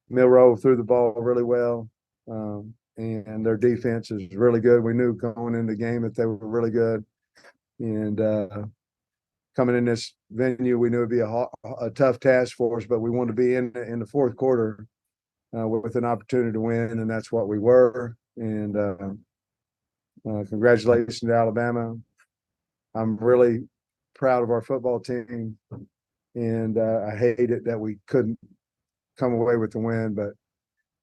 Milroe threw the ball really well, and their defense is really good. We knew going into the game that they were really good, and coming in this venue, we knew it'd be a tough task for us, but we wanted to be in the fourth quarter with an opportunity to win, and that's what we were. And congratulations to Alabama. I'm really proud of our football team, and I hate it that we couldn't come away with the win, but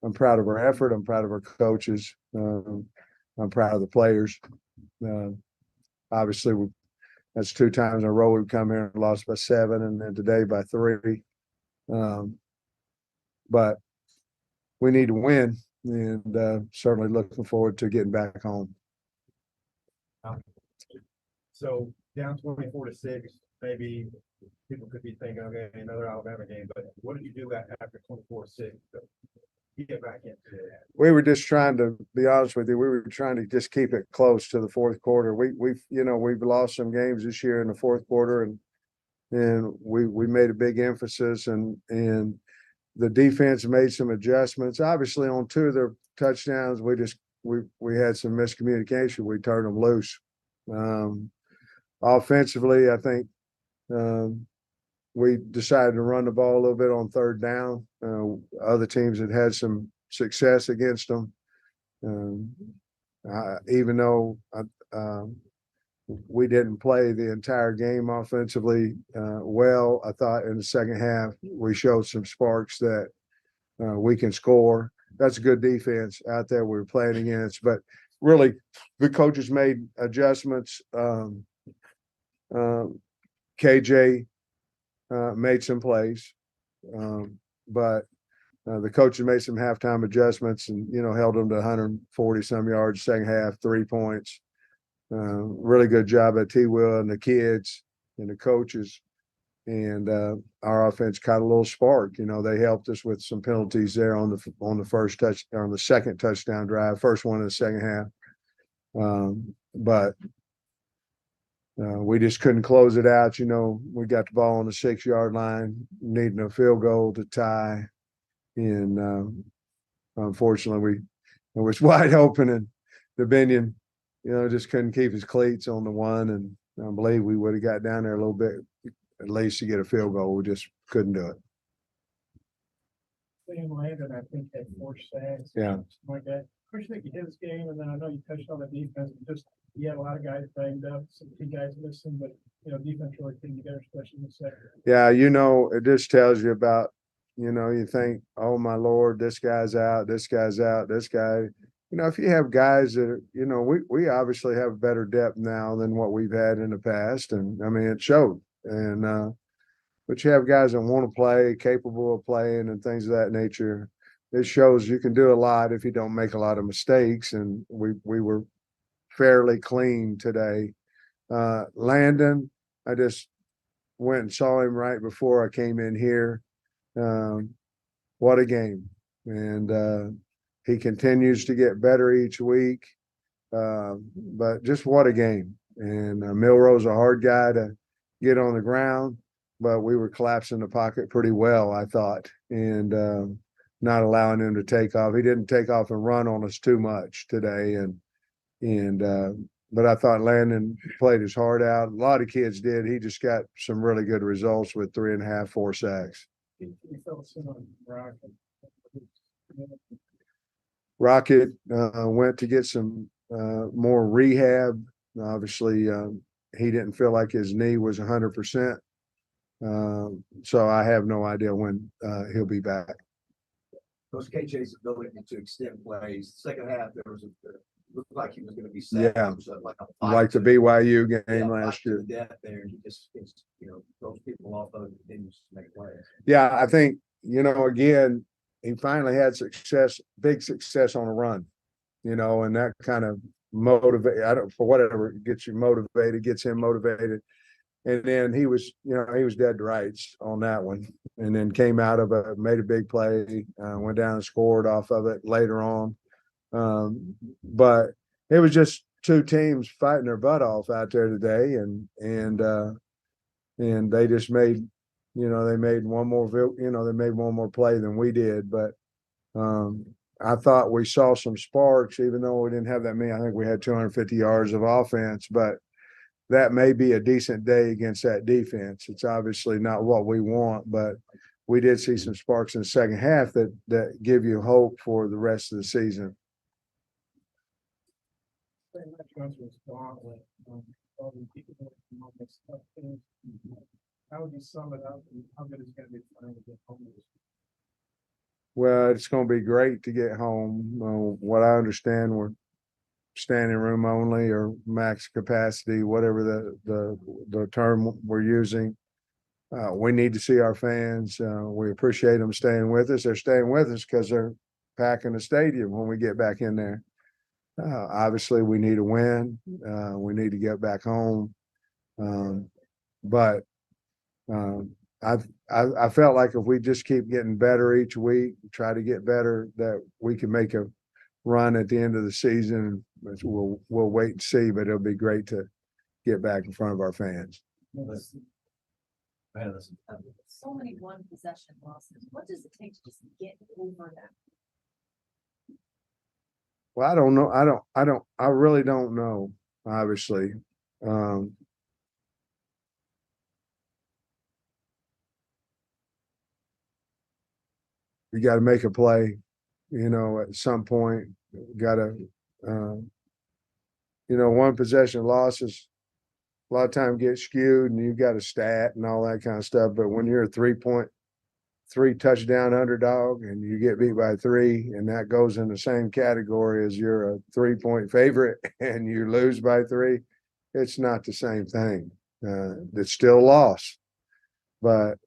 I'm proud of our effort. I'm proud of our coaches. I'm proud of the players. Obviously, that's 2 times in a row we've come here and lost by 7, and then today by 3. But we need to win, and certainly looking forward to getting back home. So down 24-6, maybe people could be thinking, okay, another Alabama game, but what did you do after 24-6 to get back into it? We were just trying to be honest with you. We were trying to just keep it close to the fourth quarter. We've lost some games this year in the fourth quarter, and we made a big emphasis, and the defense made some adjustments. Obviously, on 2 of their touchdowns, we had some miscommunication. We turned them loose. Offensively, I think we decided to run the ball a little bit on 3rd down. Other teams had some success against them. Even though we didn't play the entire game offensively well, I thought in the second half we showed some sparks that we can score. That's a good defense out there we were playing against. But really, the coaches made adjustments. KJ made some plays, but the coaches made some halftime adjustments and, held them to 140 some yards, second half, 3 points. Really good job at T-Will and the kids and the coaches. And our offense caught a little spark. They helped us with some penalties there on the first touch, on the second touchdown drive, first one in the second half. But we just couldn't close it out. We got the ball on the 6-yard line, needing a field goal to tie. And unfortunately, it was wide open, and Dominion, just couldn't keep his cleats on the one. And I believe we would have got down there a little bit, at least to get a field goal. We just couldn't do it. Sam Landon, I think, had 4 sacks. Yeah. Something like that. What do you think of his game? And then I know you touched on the defense, but just you had a lot of guys banged up, some key guys missing, but defense really came together, especially in the second. Yeah, it just tells you about, you think, oh my Lord, this guy's out, this guy's out, this guy. If you have guys that are, we obviously have better depth now than what we've had in the past, and I mean it showed. And but you have guys that want to play, capable of playing, and things of that nature. It shows you can do a lot if you don't make a lot of mistakes, and we were fairly clean today. Landon, I just went and saw him right before I came in here. What a game. And he continues to get better each week. But just what a game. And Milroe's a hard guy to get on the ground, but we were collapsing the pocket pretty well, I thought, and not allowing him to take off. He didn't take off and run on us too much today. But I thought Landon played his heart out. A lot of kids did. He just got some really good results with 3.5, 4 sacks. Rocket went to get some more rehab. Obviously, he didn't feel like his knee was 100%. So I have no idea when he'll be back. Coach KJ's ability to extend plays. Second half, there was looked like he was going to be set. Yeah, like the BYU game last year. There, and he just throws people off of it and continues to make plays. Yeah, I think again, he finally had big success on a run. And that kind of for whatever gets you motivated, gets him motivated. And then he was dead to rights on that one, and then came out of it, made a big play, went down and scored off of it later on. But it was just 2 teams fighting their butt off out there today, and they just made You know, they made one more, they made one more play than we did, but I thought we saw some sparks, even though we didn't have that many. I think we had 250 yards of offense, but that may be a decent day against that defense. It's obviously not what we want, but we did see some sparks in the second half that give you hope for the rest of the season. Pretty much once was gauntlet, all the people working on this stuff, how would you sum it up and how good is it gonna be for them to get home? Well, it's going to be great to get home. What I understand, we're standing room only or max capacity, whatever the term we're using. We need to see our fans. We appreciate them staying with us. They're staying with us because they're packing the stadium when we get back in there. Obviously, we need a win. We need to get back home. But I felt like if we just keep getting better each week, try to get better, that we can make a run at the end of the season. We'll wait and see, but it'll be great to get back in front of our fans. So many one possession losses. What does it take to just get over that? Well, I don't know. I really don't know, obviously. You got to make a play, at some point. Got to, one possession losses a lot of time get skewed and you've got a stat and all that kind of stuff. But when you're a 3 touchdown underdog and you get beat by 3, and that goes in the same category as you're a 3-point favorite and you lose by 3, it's not the same thing. It's still a loss. But,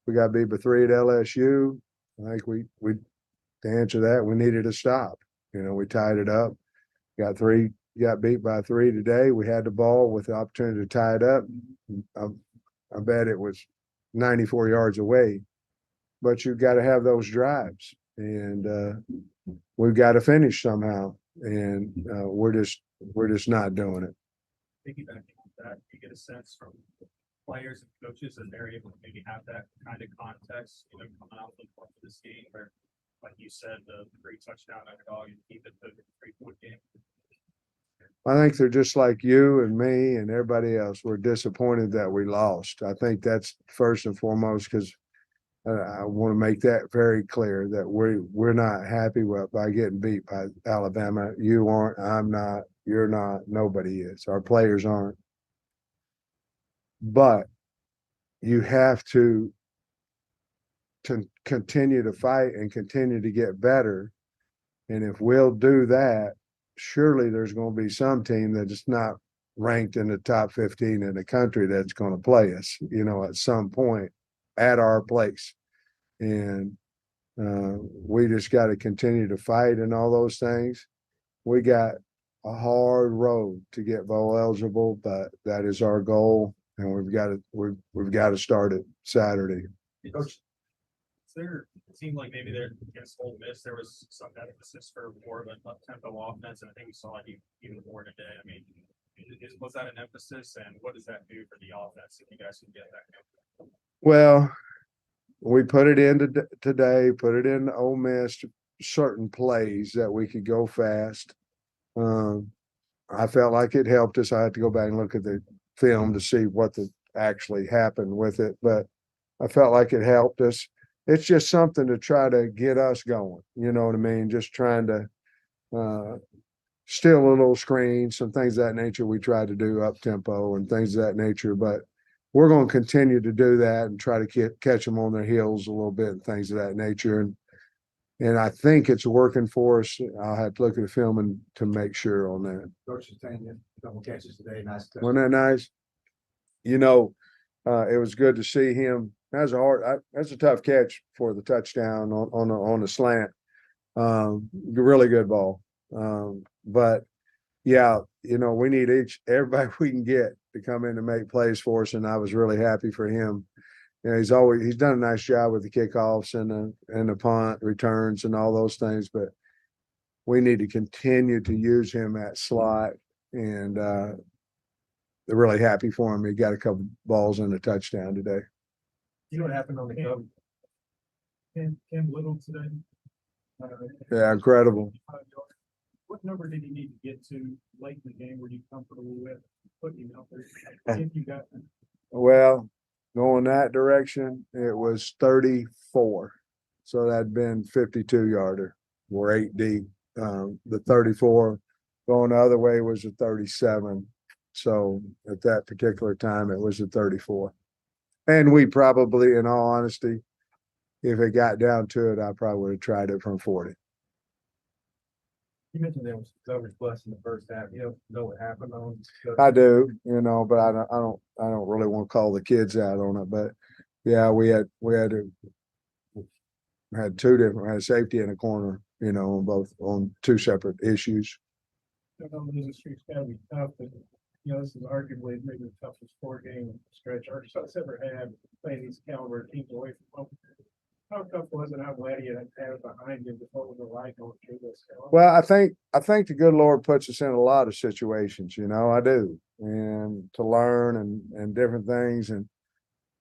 we got beat by 3 at LSU. I think we to answer that, we needed to stop. We tied it up, got beat by 3 today. We had the ball with the opportunity to tie it up. I bet it was 94 yards away, but you've got to have those drives, and we've got to finish somehow. And we're just not doing it. Piggybacking on that, you get a sense from players and coaches that they're able to maybe have that kind of context, coming out of the course of this game where, like you said, the 3 touchdown underdog and keep it to the 3-point game. I think they're just like you and me and everybody else. We're disappointed that we lost. I think that's first and foremost, because I want to make that very clear that we're not happy by getting beat by Alabama. You aren't, I'm not, you're not, nobody is. Our players aren't. But you have to continue to fight and continue to get better. And if we'll do that, surely there's going to be some team that is not ranked in the top 15 in the country that's going to play us, at some point at our place. And we just got to continue to fight and all those things. We got a hard road to get bowl eligible, but that is our goal, and we've got to start it Saturday. Coach, it seemed like maybe there against Ole Miss there was some emphasis for more of an up-tempo offense, and I think we saw it even more today. I mean, was that an emphasis, and what does that do for the offense if you guys can get that? Well, we put it in today, put it in Ole Miss, certain plays that we could go fast. I felt like it helped us. I had to go back and look at the film to see what actually happened with it, but I felt like it helped us. It's just something to try to get us going. You know what I mean? Just trying to steal a little screen, some things of that nature we try to do up tempo and things of that nature. But we're going to continue to do that and try to catch them on their heels a little bit and things of that nature. And I think it's working for us. I'll have to look at the film and to make sure on that. Coach is saying a couple catches today. Nice. Wasn't that nice? It was good to see him. That's a tough catch for the touchdown on the slant. Really good ball. But yeah, we need everybody we can get to come in and make plays for us. And I was really happy for him. He's done a nice job with the kickoffs and the punt returns and all those things, but we need to continue to use him at slot and really happy for him. He got a couple balls and a touchdown today. You know what happened on the cover? Cam Little today. Yeah, incredible. What number did you need to get to late in the game? Were you comfortable with putting him out there? If you got them? Well, going that direction, it was 34. So that'd been 52-yarder. We're 8 deep. The 34 going the other way was a 37. So at that particular time, it was a 34. And we probably, in all honesty, if it got down to it, I probably would have tried it from 40. You mentioned there was coverage plus in the first half. You know what happened on? I do, but I don't really want to call the kids out on it. But yeah, we had two different, had safety in a corner, on two separate issues. I know the losing streak's gotta be tough, but this is arguably maybe the toughest 4-game stretch Arkansas ever had, playing these caliber teams away from home. How tough was it? How glad you had it behind you? What was it like going through this? Well, I think the good Lord puts us in a lot of situations, I do, and to learn and different things. And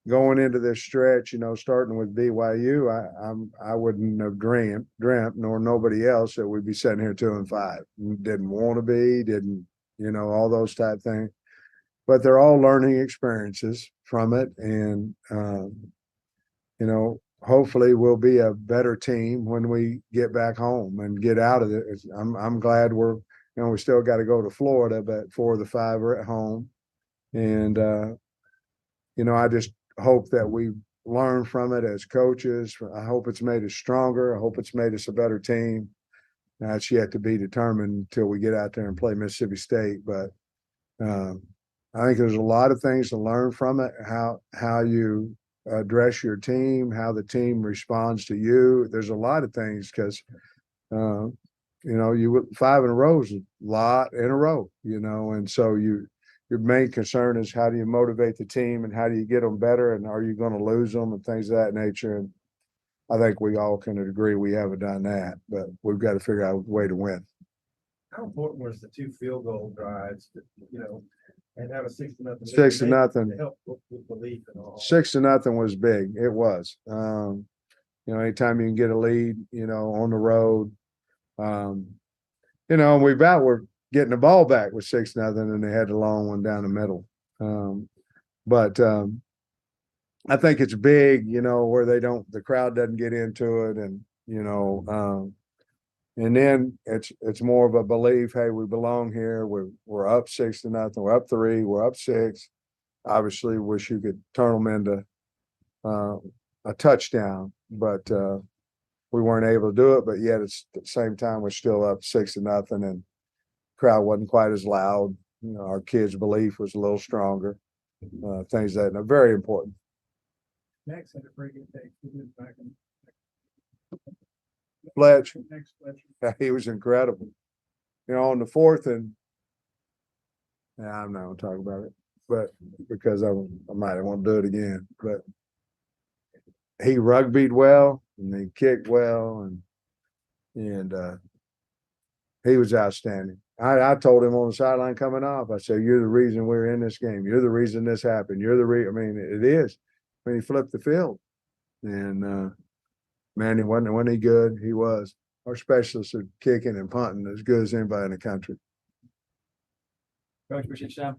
going into this stretch, starting with BYU, I wouldn't have dreamt, nor nobody else, that we'd be sitting here 2-5. Didn't want to be, didn't, all those type things. But they're all learning experiences from it, and hopefully we'll be a better team when we get back home and get out of it. I'm glad we still got to go to Florida, but 4 of the 5 are at home. And, I just hope that we learn from it as coaches. I hope it's made us stronger. I hope it's made us a better team. Now, it's yet to be determined until we get out there and play Mississippi State. But I think there's a lot of things to learn from it, how you address your team, how the team responds to you. There's a lot of things because, you 5 in a row is a lot in a row, and so your main concern is how do you motivate the team and how do you get them better and are you going to lose them and things of that nature. And I think we all can agree we haven't done that, but we've got to figure out a way to win. How important was the 2 field goal drives, and have a 6-0 6-0. to help with belief and all? 6-0 was big. It was. Anytime you can get a lead, on the road, and we're getting the ball back with 6-0, and they had the long one down the middle. But I think it's big, where the crowd doesn't get into it, and and then it's more of a belief. Hey, we belong here. We're up 6-0. We're up 3. We're up 6. Obviously, wish you could turn them into a touchdown, but we weren't able to do it. But yet, it's at the same time we're still up 6-0, and crowd wasn't quite as loud. Our kids' belief was a little stronger. Things that are very important. Max had a pretty good day. He was back in. Fletch, Next Fletcher. yeah, he was incredible. On the 4th, and I'm not going to talk about it, but because I might want to do it again. But he rugbyed well, and he kicked well, and he was outstanding. I told him on the sideline coming off, I said, "You're the reason we're in this game. You're the reason this happened. You're the reason." I mean, it is. I mean, he flipped the field, and man, wasn't he good? He was. Our specialists are kicking and punting as good as anybody in the country. Coach, appreciate your time.